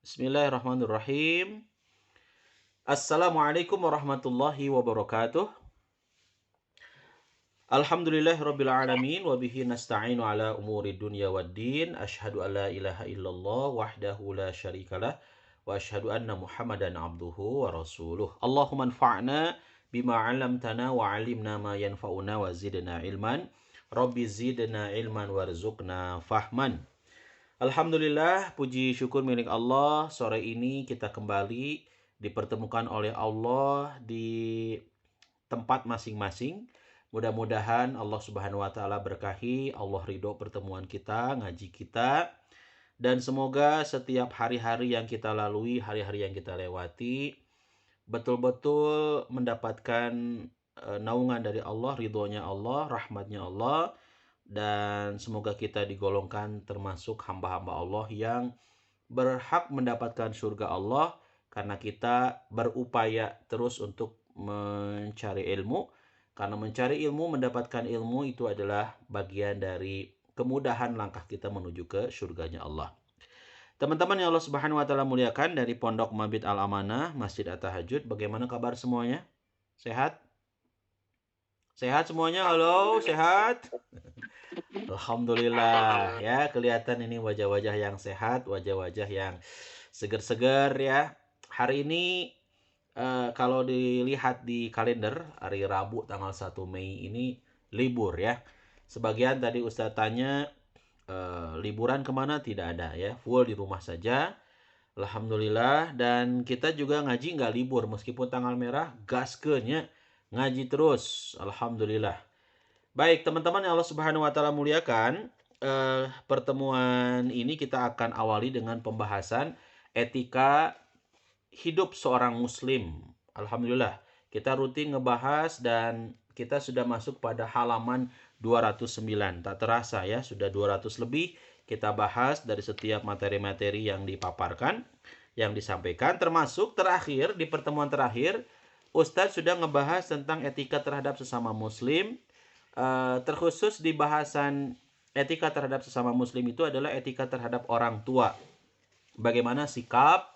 Bismillahirrahmanirrahim. Assalamualaikum warahmatullahi wabarakatuh. Alhamdulillahirabbil alamin wa bihi nasta'inu ala umuri dunya waddin. Asyhadu an la ilaha illallah wahdahu la syarikalah wa asyhadu anna Muhammadan abduhu wa rasuluh. Allahumma anfa'na bima 'allamtana wa 'allimna ma yanfa'una wa zidna ilman. Rabbi zidna ilman warzuqna fahman. Alhamdulillah, puji syukur milik Allah. Sore ini kita kembali dipertemukan oleh Allah di tempat masing-masing. Mudah-mudahan Allah Subhanahu wa taala berkahi, Allah ridho pertemuan kita, ngaji kita, dan semoga setiap hari-hari yang kita lalui, hari-hari yang kita lewati betul-betul mendapatkan naungan dari Allah, ridhonya Allah, rahmatnya Allah, dan semoga kita digolongkan termasuk hamba-hamba Allah yang berhak mendapatkan surga Allah karena kita berupaya terus untuk mencari ilmu. Karena mencari ilmu, mendapatkan ilmu itu adalah bagian dari kemudahan langkah kita menuju ke surganya Allah. Teman-teman yang Allah Subhanahu wa taala muliakan, dari Pondok Mabit Al Amanah, Masjid At-Tahajud, bagaimana kabar semuanya? Sehat? Sehat semuanya? Halo, sehat? Alhamdulillah ya, kelihatan ini wajah-wajah yang sehat, wajah-wajah yang seger-seger ya. Hari ini kalau dilihat di kalender, hari Rabu tanggal 1 Mei ini libur ya. Sebagian tadi Ustadz tanya liburan kemana, tidak ada ya, full di rumah saja. Alhamdulillah, dan kita juga ngaji nggak libur meskipun tanggal merah, gaskenya ngaji terus. Alhamdulillah. Baik, teman-teman yang Allah Subhanahu wa taala muliakan, pertemuan ini kita akan awali dengan pembahasan etika hidup seorang muslim. Alhamdulillah, kita rutin ngebahas dan kita sudah masuk pada halaman 209. Tak terasa ya, sudah 200 lebih kita bahas dari setiap materi-materi yang dipaparkan, yang disampaikan, termasuk terakhir di pertemuan terakhir Ustadz sudah ngebahas tentang etika terhadap sesama muslim. Terkhusus di bahasan etika terhadap sesama muslim itu adalah etika terhadap orang tua. Bagaimana sikap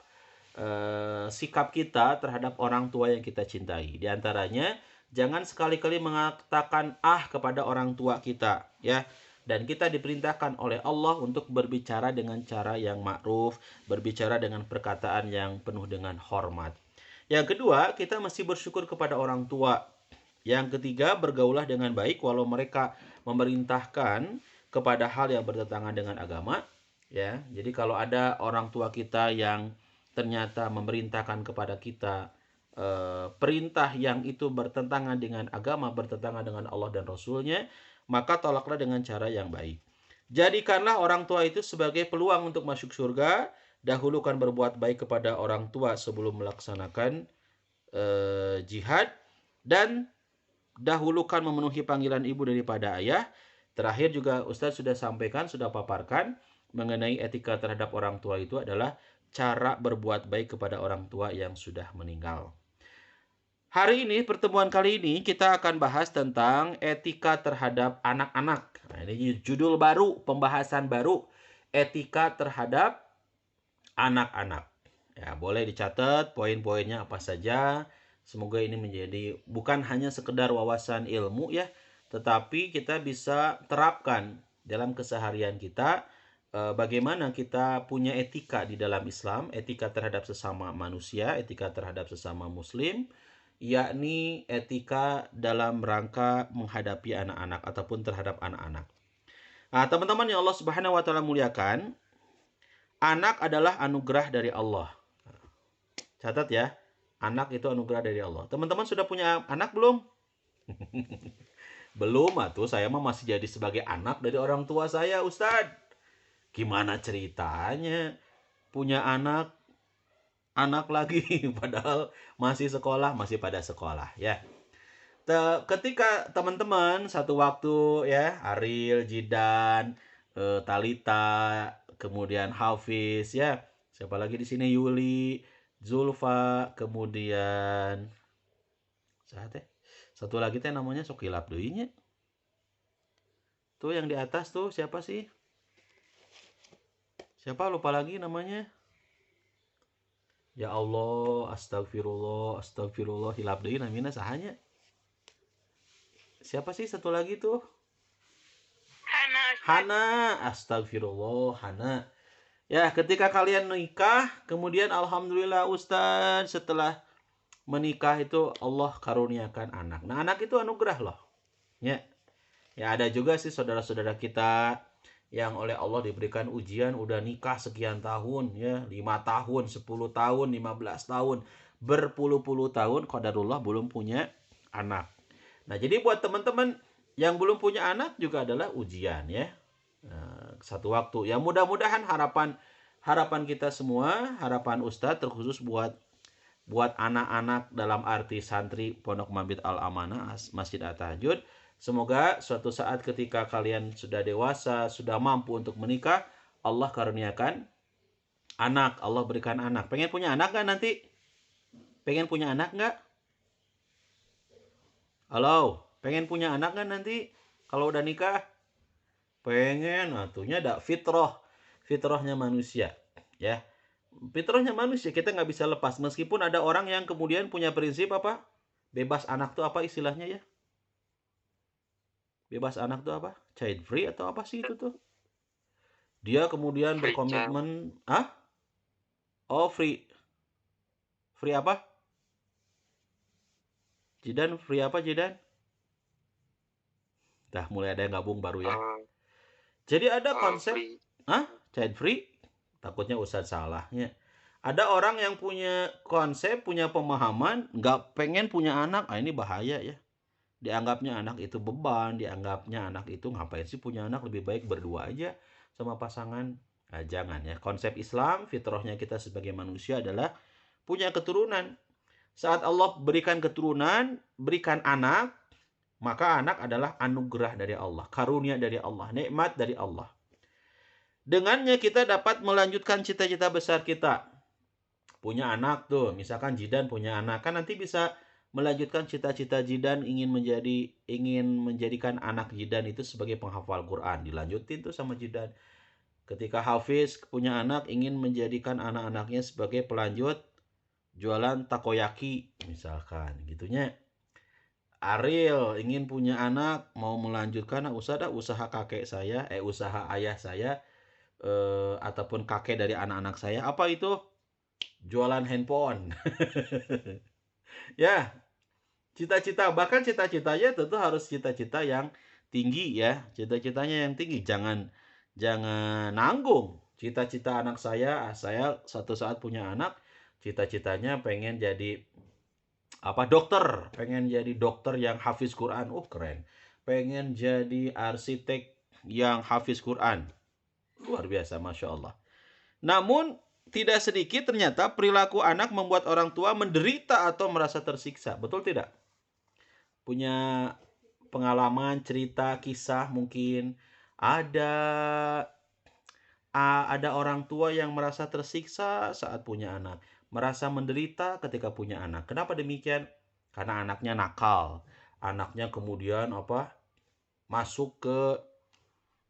kita terhadap orang tua yang kita cintai. Di antaranya, jangan sekali-kali mengatakan kepada orang tua kita, ya. Dan kita diperintahkan oleh Allah untuk berbicara dengan cara yang ma'ruf, berbicara dengan perkataan yang penuh dengan hormat. Yang kedua, kita mesti bersyukur kepada orang tua. Yang ketiga, bergaulah dengan baik walau mereka memerintahkan kepada hal yang bertentangan dengan agama, ya. Jadi kalau ada orang tua kita yang ternyata memerintahkan kepada kita perintah yang itu bertentangan dengan agama, bertentangan dengan Allah dan Rasulnya, maka tolaklah dengan cara yang baik. Jadikanlah orang tua itu sebagai peluang untuk masuk surga. Dahulukan berbuat baik kepada orang tua sebelum melaksanakan jihad, dan dahulukan memenuhi panggilan ibu daripada ayah. Terakhir juga Ustadz sudah sampaikan, sudah paparkan mengenai etika terhadap orang tua itu adalah cara berbuat baik kepada orang tua yang sudah meninggal. Hari ini, pertemuan kali ini kita akan bahas tentang etika terhadap anak-anak. Nah, ini judul baru, pembahasan baru, etika terhadap anak-anak. Ya, boleh dicatat poin-poinnya apa saja. Semoga ini menjadi bukan hanya sekedar wawasan ilmu ya, tetapi kita bisa terapkan dalam keseharian kita, bagaimana kita punya etika di dalam Islam, etika terhadap sesama manusia, etika terhadap sesama muslim, yakni etika dalam rangka menghadapi anak-anak ataupun terhadap anak-anak. Nah, teman-teman yang Allah Subhanahu wa taala muliakan, anak adalah anugerah dari Allah. Catat ya, anak itu anugerah dari Allah. Teman-teman sudah punya anak belum? Belum atuh, saya mah masih jadi sebagai anak dari orang tua saya, Ustadz. Gimana ceritanya? Punya anak, anak lagi, padahal masih sekolah, masih pada sekolah ya. Ketika teman-teman satu waktu ya, Ariel, Jidan, Talita, kemudian Hafiz ya, siapa lagi di sini, Yuli, Zulfa, kemudian satu lagi teh namanya Sokilap deuinya. Tuh yang di atas tuh siapa sih? Siapa, lupa lagi namanya? Ya Allah, astagfirullah, astagfirullah, hilap deui namina sahanya. Siapa sih satu lagi tuh? Hana Ustaz. Hana, astagfirullah, Hana. Ya, ketika kalian nikah, kemudian alhamdulillah Ustaz, setelah menikah itu Allah karuniakan anak. Nah, anak itu anugerah loh. Ya. Ya ada juga sih saudara-saudara kita yang oleh Allah diberikan ujian udah nikah sekian tahun ya, 5 tahun, 10 tahun, 15 tahun, berpuluh-puluh tahun qadarullah belum punya anak. Nah, jadi buat teman-teman yang belum punya anak juga adalah ujian ya. Satu waktu. Ya mudah-mudahan harapan kita semua, harapan Ustadz terkhusus buat anak-anak dalam arti santri Pondok Mambit Al Amanah Masjid At-Tahajud. Semoga suatu saat ketika kalian sudah dewasa, sudah mampu untuk menikah, Allah karuniakan anak, Allah berikan anak. Pengen punya anak nggak nanti? Pengen punya anak nggak? Halo, pengen punya anak nggak nanti? Kalau udah nikah? Pengen, atuhnya ada fitrahnya manusia. Ya, fitrahnya manusia kita nggak bisa lepas. Meskipun ada orang yang kemudian punya prinsip apa? Bebas anak tuh apa istilahnya ya? Bebas anak tuh apa? Child free atau apa sih itu tuh? Dia kemudian Free child. berkomitmen, oh free, free apa? Jidan free apa Jidan? Dah mulai ada yang gabung baru ya. Jadi ada konsep, Free. Child free? Takutnya Ustadz salahnya. Ada orang yang punya konsep, punya pemahaman, nggak pengen punya anak, ini bahaya ya. Dianggapnya anak itu beban, dianggapnya anak itu ngapain sih punya anak, lebih baik berdua aja sama pasangan. Nah, jangan ya. Konsep Islam, fitrahnya kita sebagai manusia adalah punya keturunan. Saat Allah berikan keturunan, berikan anak, maka anak adalah anugerah dari Allah, karunia dari Allah, nikmat dari Allah. Dengannya kita dapat melanjutkan cita-cita besar kita. Punya anak tuh, misalkan Jidan punya anak, kan nanti bisa melanjutkan cita-cita Jidan ingin menjadikan anak Jidan itu sebagai penghafal Quran. Dilanjutin tuh sama Jidan. Ketika Hafiz punya anak ingin menjadikan anak-anaknya sebagai pelanjut jualan takoyaki misalkan gitunya. Ariel ingin punya anak mau melanjutkan usaha kakek saya, usaha ayah saya, ataupun kakek dari anak-anak saya, apa itu? Jualan handphone. Ya, cita-cita, bahkan cita-citanya tentu harus cita-cita yang tinggi ya. Cita-citanya yang tinggi, jangan nanggung. Cita-cita anak saya satu saat punya anak, cita-citanya pengen jadi dokter, pengen jadi dokter yang hafiz Quran. Keren. Pengen jadi arsitek yang hafiz Quran. Luar biasa, Masya Allah. Namun tidak sedikit ternyata perilaku anak membuat orang tua menderita atau merasa tersiksa. Betul tidak? Punya pengalaman, cerita, kisah mungkin ada orang tua yang merasa tersiksa saat punya anak, merasa menderita ketika punya anak. Kenapa demikian? Karena anaknya nakal, anaknya kemudian masuk ke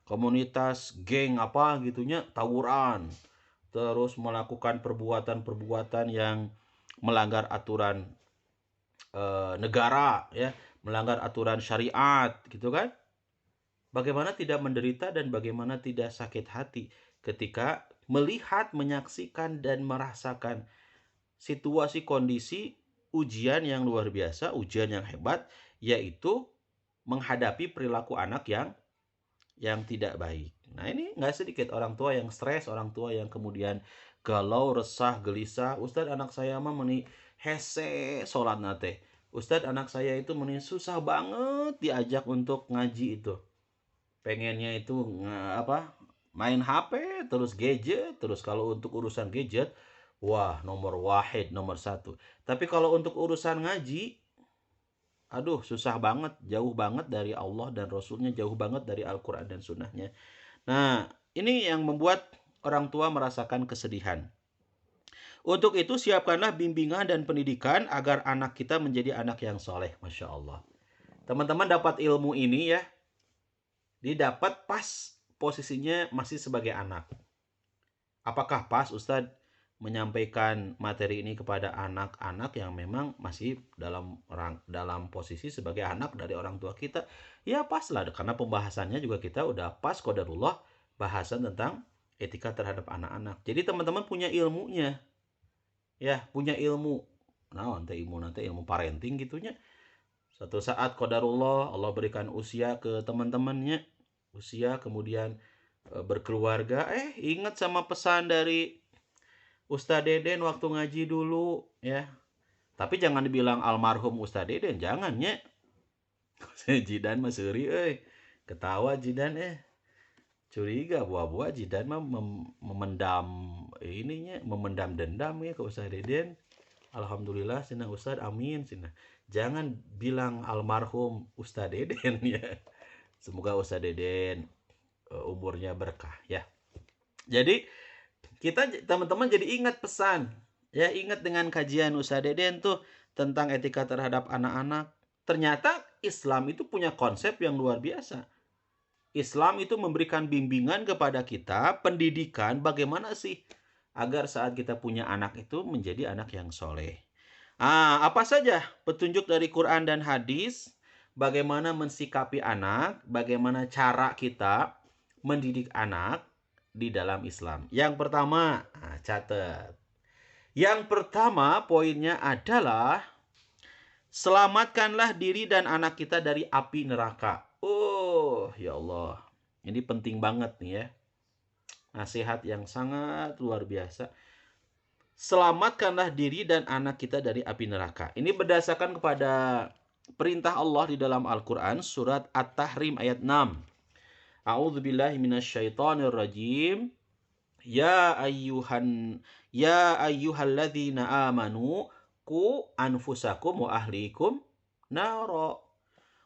komunitas geng gitunya, tawuran, terus melakukan perbuatan-perbuatan yang melanggar aturan negara ya, melanggar aturan syariat gitu kan. Bagaimana tidak menderita dan bagaimana tidak sakit hati ketika melihat, menyaksikan dan merasakan situasi kondisi ujian yang luar biasa, ujian yang hebat, yaitu menghadapi perilaku anak yang tidak baik. Nah, ini nggak sedikit orang tua yang stres, orang tua yang kemudian galau, resah, gelisah. Ustadz, anak saya mah meni hese sholat nate. Ustadz, anak saya itu meni susah banget diajak untuk ngaji itu. Pengennya itu main HP, terus gadget, terus kalau untuk urusan gadget, wah nomor wahid, nomor satu. Tapi kalau untuk urusan ngaji, aduh susah banget, jauh banget dari Allah dan Rasulnya, jauh banget dari Al-Quran dan Sunnahnya. Nah, ini yang membuat orang tua merasakan kesedihan. Untuk itu siapkanlah bimbingan dan pendidikan agar anak kita menjadi anak yang soleh. Masya Allah. Teman-teman dapat ilmu ini ya, didapat pas posisinya masih sebagai anak. Apakah pas Ustadz menyampaikan materi ini kepada anak-anak yang memang masih dalam posisi sebagai anak dari orang tua kita, ya pas lah, karena pembahasannya juga kita udah pas qadarullah bahasan tentang etika terhadap anak-anak. Jadi teman-teman punya ilmunya, ya punya ilmu. Nah, nanti ilmu parenting gitunya. Suatu saat qadarullah Allah berikan usia ke teman-temannya, usia kemudian berkeluarga, ingat sama pesan dari Ustadz Deden waktu ngaji dulu, ya. Tapi jangan dibilang almarhum Ustadz Deden, jangan ya. Jidan mah seuri ketawa Jidan curiga buah-buah Jidan mah memendam ininya, memendam dendam ya ke Ustadz Deden. Alhamdulillah sina Ustadz, amin sina. Jangan bilang almarhum Ustadz Deden ya. Semoga Ustadz Deden umurnya berkah ya. Jadi kita teman-teman jadi ingat pesan, ya ingat dengan kajian Ustadz Deden tuh tentang etika terhadap anak-anak. Ternyata Islam itu punya konsep yang luar biasa. Islam itu memberikan bimbingan kepada kita, pendidikan bagaimana sih agar saat kita punya anak itu menjadi anak yang soleh. Apa saja petunjuk dari Quran dan hadis, bagaimana mensikapi anak, bagaimana cara kita mendidik anak di dalam Islam. Yang pertama, catat. Yang pertama poinnya adalah selamatkanlah diri dan anak kita dari api neraka. Oh, ya Allah. Ini penting banget nih ya. Nasihat yang sangat luar biasa. Selamatkanlah diri dan anak kita dari api neraka. Ini berdasarkan kepada perintah Allah di dalam Al-Quran, surat At-Tahrim ayat 6. A'udzubillahi minasyaitonirrajim. Ya ayyuhalladzina amanu qu anfusakum wa ahlikum nara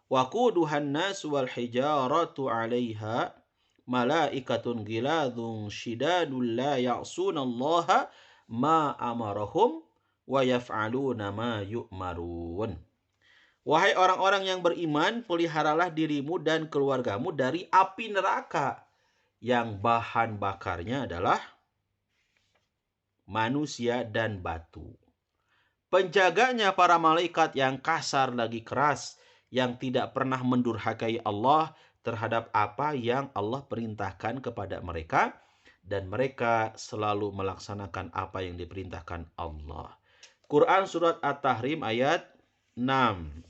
wa quduhan nas wal hijaratu 'alaiha malaikatun ghiladun shidadun la ya'sunallaha ma amarahum wa yaf'aluna ma yu'marun. Wahai orang-orang yang beriman, peliharalah dirimu dan keluargamu dari api neraka yang bahan bakarnya adalah manusia dan batu. Penjaganya para malaikat yang kasar lagi keras, yang tidak pernah mendurhakai Allah terhadap apa yang Allah perintahkan kepada mereka, dan mereka selalu melaksanakan apa yang diperintahkan Allah. Quran surat At-Tahrim ayat 6.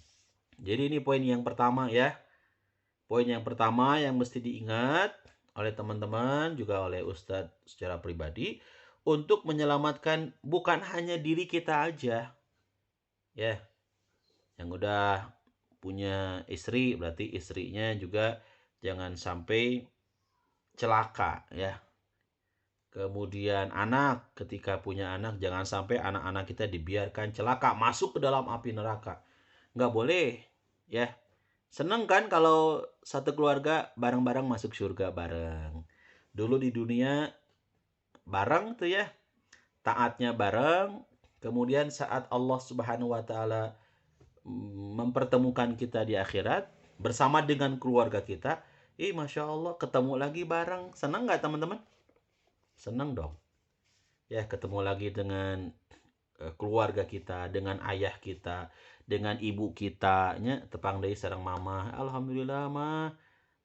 Jadi ini poin yang pertama ya. Poin yang pertama yang mesti diingat oleh teman-teman, juga oleh Ustadz secara pribadi, untuk menyelamatkan bukan hanya diri kita aja. Ya. Yang udah punya istri, berarti istrinya juga jangan sampai celaka ya. Kemudian anak, ketika punya anak, jangan sampai anak-anak kita dibiarkan celaka, masuk ke dalam api neraka. Nggak boleh ya. Seneng kan kalau satu keluarga bareng-bareng masuk surga bareng. Dulu di dunia bareng tuh ya, taatnya bareng. Kemudian saat Allah Subhanahu wa Ta'ala mempertemukan kita di akhirat bersama dengan keluarga kita, Masya Allah ketemu lagi bareng. Seneng nggak teman-teman? Seneng dong ya, ketemu lagi dengan keluarga kita, dengan ayah kita, dengan ibu kita nya, tepang deui sareng mama. Alhamdulillah mah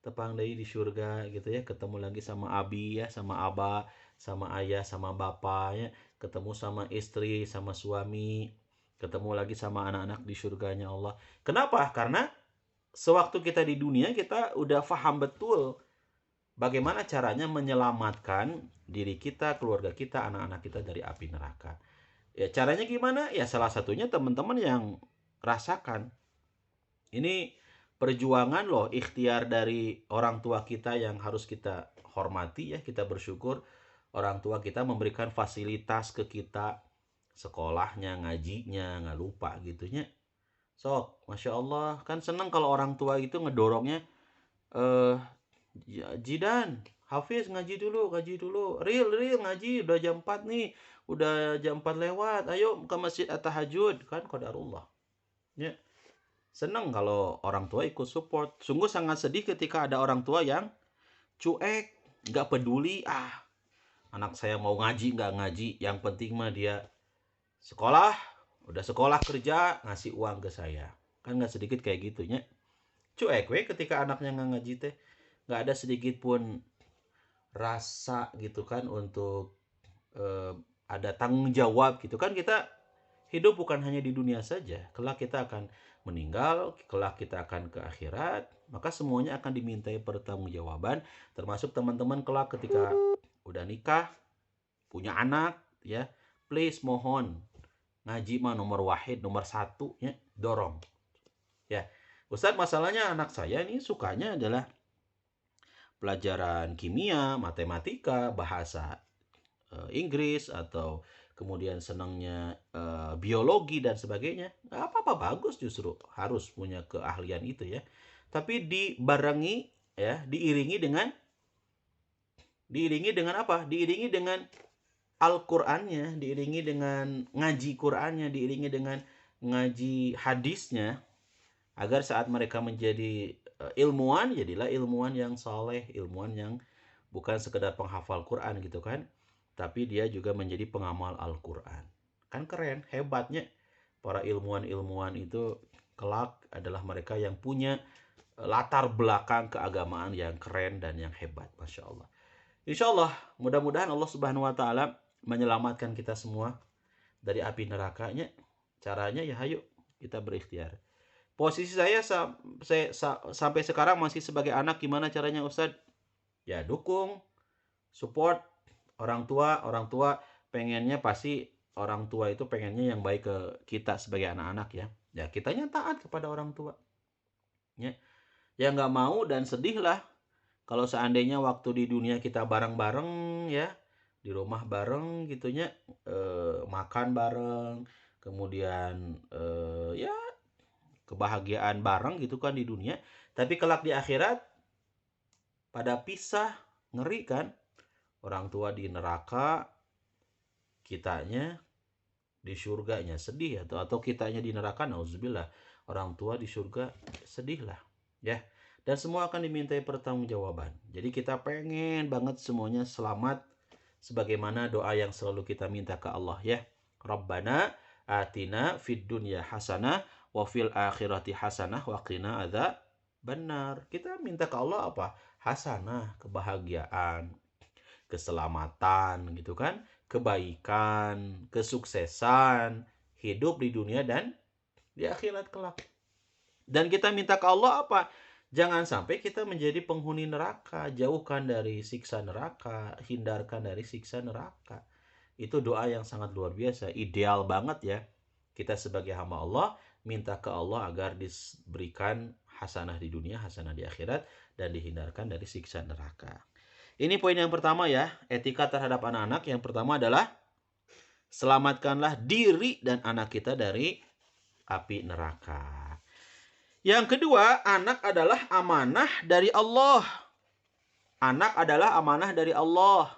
tepang deui di surga gitu ya, ketemu lagi sama abi ya, sama aba, sama ayah, sama bapaknya, ketemu sama istri, sama suami, ketemu lagi sama anak-anak di surganya Allah. Kenapa? Karena sewaktu kita di dunia kita udah paham betul bagaimana caranya menyelamatkan diri kita, keluarga kita, anak-anak kita dari api neraka. Ya caranya gimana? Ya salah satunya teman-teman yang rasakan. Ini perjuangan loh, ikhtiar dari orang tua kita yang harus kita hormati ya, kita bersyukur orang tua kita memberikan fasilitas ke kita, sekolahnya, ngajinya, nggak lupa gitunya. Sok, Masya Allah, kan seneng kalau orang tua itu ngedorongnya, ya, Jidan, Hafiz ngaji dulu, Ril ngaji, udah jam 4 nih, udah jam 4 lewat, ayo ke masjid at-tahajud, kan qadarullah. Ya. Seneng kalau orang tua ikut support. Sungguh sangat sedih ketika ada orang tua yang cuek, nggak peduli, Anak saya mau ngaji nggak ngaji, yang penting mah dia sekolah, udah sekolah kerja ngasih uang ke saya. Kan nggak sedikit kayak gitunya. Cuek we ketika anaknya nggak ngaji teh, nggak ada sedikit pun rasa gitu kan untuk eh, ada tanggung jawab gitu kan. Kita hidup bukan hanya di dunia saja, kelak kita akan meninggal, kelak kita akan ke akhirat, maka semuanya akan dimintai pertanggungjawaban, termasuk teman-teman kelak ketika udah nikah, punya anak, ya, please mohon ngaji mah nomor wahid, nomor satu, ya, dorong, ya. Ustadz, masalahnya anak saya ini sukanya adalah pelajaran kimia, matematika, bahasa Inggris, atau kemudian senangnya biologi dan sebagainya. Nggak apa-apa, bagus, justru harus punya keahlian itu ya. Tapi dibarengi, ya, diiringi dengan apa? Diiringi dengan Al-Qur'annya, diiringi dengan ngaji Qur'annya, diiringi dengan ngaji hadisnya, agar saat mereka menjadi ilmuwan, jadilah ilmuwan yang soleh, ilmuwan yang bukan sekedar penghafal Quran gitu kan, tapi dia juga menjadi pengamal Al-Quran. Kan keren, hebatnya para ilmuwan-ilmuwan itu kelak adalah mereka yang punya latar belakang keagamaan yang keren dan yang hebat, Masya Allah. Insya Allah, mudah-mudahan Allah Subhanahu Wa Taala menyelamatkan kita semua dari api nerakanya. Caranya ya, hayu kita berikhtiar. Posisi saya sampai sekarang masih sebagai anak, gimana caranya Ustadz? Ya dukung, support orang tua pengennya, pasti orang tua itu pengennya yang baik ke kita sebagai anak-anak ya. Ya kitanya taat kepada orang tua. Ya nggak mau dan sedih lah kalau seandainya waktu di dunia kita bareng-bareng ya, di rumah bareng gitunya, makan bareng, kemudian ya kebahagiaan bareng gitu kan di dunia, tapi kelak di akhirat pada pisah, ngeri kan? Orang tua di neraka, kitanya di surganya, sedih, atau kitanya di neraka, nauzubillah, orang tua di surga, sedih lah ya. Dan semua akan dimintai pertanggungjawaban. Jadi kita pengen banget semuanya selamat, sebagaimana doa yang selalu kita minta ke Allah ya. Rabbana atina fid dunya hasanah wa fil akhirati hasanah wa qina adzabannar. Kita minta ke Allah apa? Hasanah, kebahagiaan, keselamatan gitu kan, kebaikan, kesuksesan, hidup di dunia dan di akhirat kelak. Dan kita minta ke Allah apa? Jangan sampai kita menjadi penghuni neraka, jauhkan dari siksa neraka, hindarkan dari siksa neraka. Itu doa yang sangat luar biasa, ideal banget ya. Kita sebagai hamba Allah minta ke Allah agar diberikan hasanah di dunia, hasanah di akhirat, dan dihindarkan dari siksa neraka. Ini poin yang pertama ya, etika terhadap anak-anak. Yang pertama adalah selamatkanlah diri dan anak kita dari api neraka. Yang kedua, anak adalah amanah dari Allah. Anak adalah amanah dari Allah.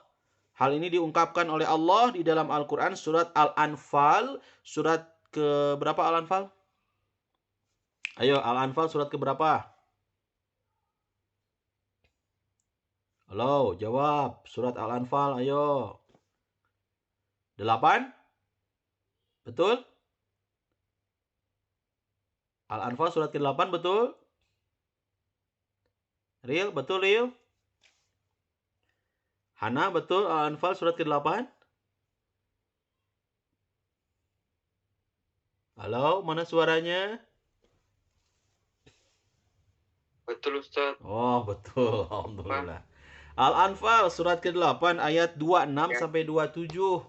Hal ini diungkapkan oleh Allah di dalam Al-Quran surat Al-Anfal. Surat ke berapa Al-Anfal? Ayo, Al-Anfal surat ke berapa? Halo, jawab. Surat Al-Anfal, ayo. 8? Betul? Al-Anfal surat ke-8, betul? Real, betul Real? Hana, betul Al-Anfal surat ke-8? Halo, mana suaranya? Betul Ustaz. Oh, betul. Alhamdulillah. Al-Anfal surat ke-8 ayat 26 Ya. sampai 27.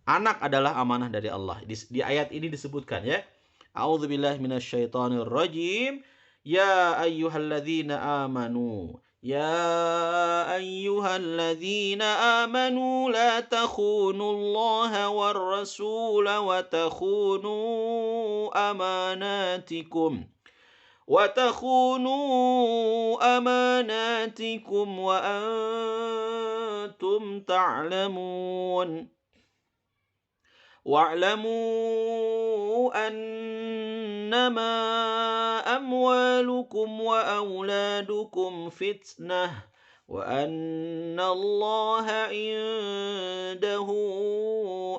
Anak adalah amanah dari Allah. Di ayat ini disebutkan ya. A'udzubillahi minasyaitonirrajim. Ya ayyuhalladzina amanu. Ya ayyuhalladzina amanu la takhunullaha war rasula wa takhunu amanatikum. وتخونوا أماناتكم وأنتم تعلمون واعلموا أنما أموالكم وأولادكم فتنة wa anna Allaha indahu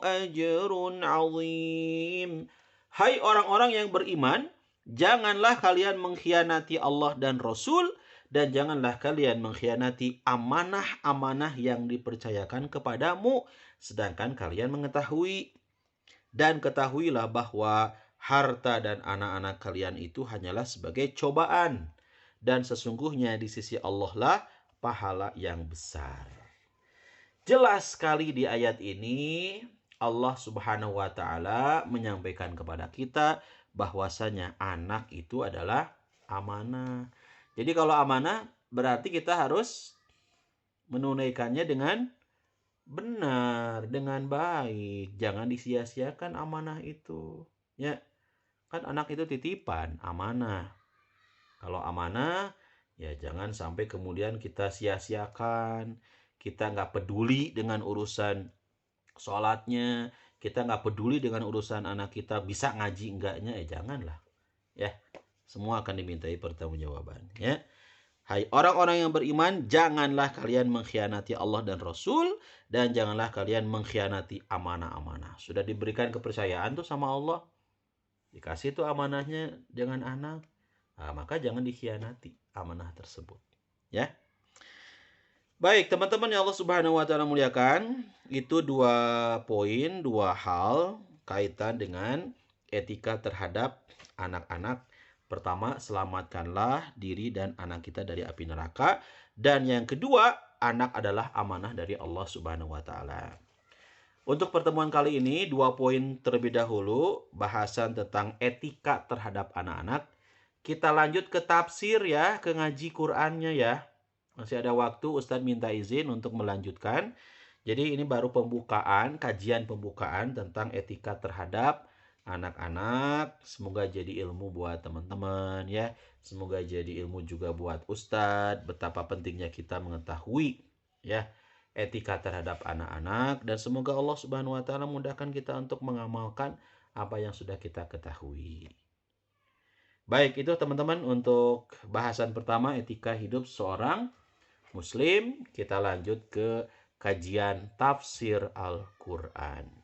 ajrun azim. Hai orang-orang yang beriman, janganlah kalian mengkhianati Allah dan Rasul, dan janganlah kalian mengkhianati amanah-amanah yang dipercayakan kepadamu, sedangkan kalian mengetahui. Dan ketahuilah bahwa harta dan anak-anak kalian itu hanyalah sebagai cobaan, dan sesungguhnya di sisi Allah lah pahala yang besar. Jelas sekali di ayat ini Allah Subhanahu wa taala menyampaikan kepada kita bahwasanya anak itu adalah amanah. Jadi kalau amanah berarti kita harus menunaikannya dengan benar, dengan baik. Jangan disia-siakan amanah itu. Ya, kan anak itu titipan, amanah. Kalau amanah, ya jangan sampai kemudian kita sia-siakan. Kita nggak peduli dengan urusan sholatnya. Kita nggak peduli dengan urusan anak kita bisa ngaji enggaknya. Janganlah. Ya, semua akan dimintai pertanggungjawaban. Ya. Hai orang-orang yang beriman, janganlah kalian mengkhianati Allah dan Rasul, dan janganlah kalian mengkhianati amanah-amanah. Sudah diberikan kepercayaan tuh sama Allah, dikasih tuh amanahnya dengan anak, nah, maka jangan dikhianati amanah tersebut. Ya, baik teman-teman yang Allah Subhanahu Wa Taala muliakan, itu 2 poin, 2 hal kaitan dengan etika terhadap anak-anak. Pertama, selamatkanlah diri dan anak kita dari api neraka. Dan yang kedua, anak adalah amanah dari Allah Subhanahu wa taala. Untuk pertemuan kali ini, 2 poin terlebih dahulu, bahasan tentang etika terhadap anak-anak. Kita lanjut ke tafsir ya, ke ngaji Qur'annya ya. Masih ada waktu, Ustadz minta izin untuk melanjutkan. Jadi ini baru pembukaan, kajian pembukaan tentang etika terhadap anak-anak. Semoga jadi ilmu buat teman-teman ya. Semoga jadi ilmu juga buat Ustadz betapa pentingnya kita mengetahui ya etika terhadap anak-anak, dan semoga Allah Subhanahu wa taala mudahkan kita untuk mengamalkan apa yang sudah kita ketahui. Baik, itu teman-teman untuk bahasan pertama etika hidup seorang muslim. Kita lanjut ke kajian tafsir Al-Qur'an.